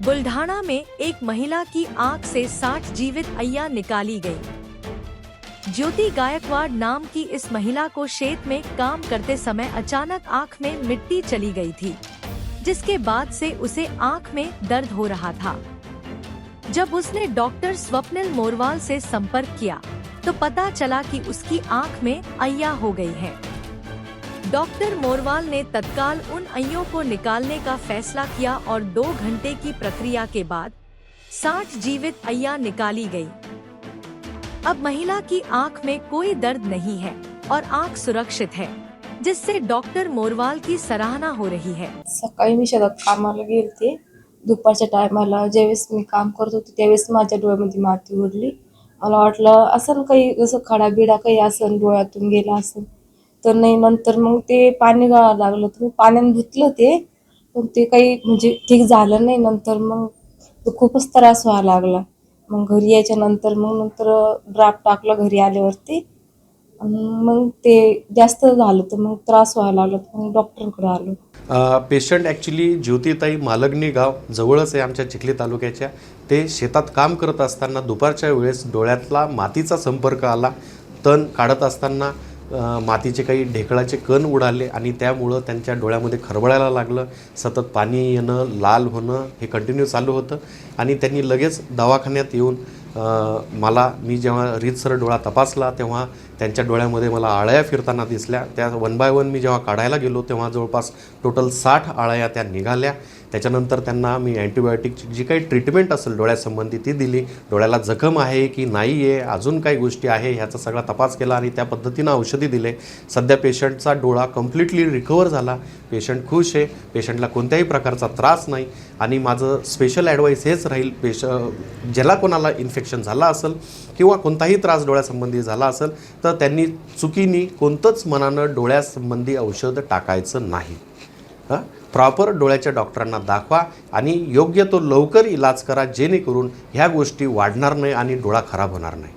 बुल्ढाना में एक महिला की आंख से 60 जीवित अय्या निकाली गई। ज्योति गायकवाड़ नाम की इस महिला को खेत में काम करते समय अचानक आंख में मिट्टी चली गई थी, जिसके बाद से उसे आंख में दर्द हो रहा था। जब उसने डॉक्टर स्वप्निल मोरवाल से संपर्क किया तो पता चला कि उसकी आंख में अय्या हो गई है। डॉक्टर मोरवाल ने तत्काल उन अय्यों को निकालने का फैसला किया और 2 घंटे की प्रक्रिया के बाद 60 जीवित अय्या निकाली गई। अब महिला की आंख में कोई दर्द नहीं है और आंख सुरक्षित है, जिससे डॉक्टर मोरवाल की सराहना हो रही है। सकाळी मी शेतात कामाला गेलते। दुपारच्या टायमाला ज्यावेळेस मी काम करत होते त्यावेळेस माझ्या डोळ्यामध्ये माती उडली। मला वाटलं असं काही जसं खडा बिडा काही असं डोळ्यातून गेला असं, तर नाही। नंतर मग ते पाणी गळायला लागलं तर मी पाण्याने धुतलं ते, पण ते काही म्हणजे ठीक झालं नाही। नंतर मग तो खूपच त्रास व्हायला लागला। मग घरी यायच्या नंतर ड्राफ्ट टाकला घरी आल्यावरती, मग ते जास्त झालं तर मग त्रास व्हायला लागला, मग डॉक्टरकडे आलो। पेशंट ॲक्च्युली ज्योतिताई मालगणी गाव जवळच आहे आमच्या चिखली तालुक्याच्या। ते शेतात काम करत असताना दुपारच्या वेळेस डोळ्यातला मातीचा संपर्क आला। तण काढत असताना मातीचे काही ढेकळाचे कण उडाले आणि त्यामुळं त्यांच्या डोळ्यामध्ये खरबळायला लागलं। सतत पाणी येणं, लाल होणं हे कंटिन्यू चालू होतं आणि त्यांनी लगेच दवाखान्यात येऊन मी जेव्हा रीतसर डोळा तपासला तेव्हा त्यांच्या डोळ्यामध्ये मला आळ्या फिरताना दिसल्या। त्या 1 बाय 1 मी जेव्हा काढायला गेलो तेव्हा जवळपास टोटल 60 आळ्या त्या निघाल्या। त्याच्यानंतर त्यांना मी अँटीबायोटिकची जी काही ट्रीटमेंट असेल डोळ्यासंबंधी ती दिली। डोळ्याला जखम आहे की नाही आहे, अजून काही गोष्टी आहे ह्याचा सगळा तपास केला आणि त्या पद्धतीनं औषधी दिले। सध्या पेशंटचा डोळा कम्प्लिटली रिकवर झाला। पेशंट खुश आहे, पेशंटला कोणत्याही प्रकारचा त्रास नाही। आणि माझं स्पेशल ॲडवाईस हेच राहील, ज्याला कोणाला इन्फेक्शन झाला असेल किंवा कोणताही त्रास डोळ्यासंबंधी झाला असेल तर त्यांनी चुकीने कोणतंच मनानं डोळ्यासंबंधी औषध टाकायचं नाही। प्रॉपर डोळ्याच्या डॉक्टरांना दाखवा आणि योग्य तो लवकर इलाज करा, जेणेकरून ह्या गोष्टी वाढणार नाही आणि डोळा खराब होणार नाही।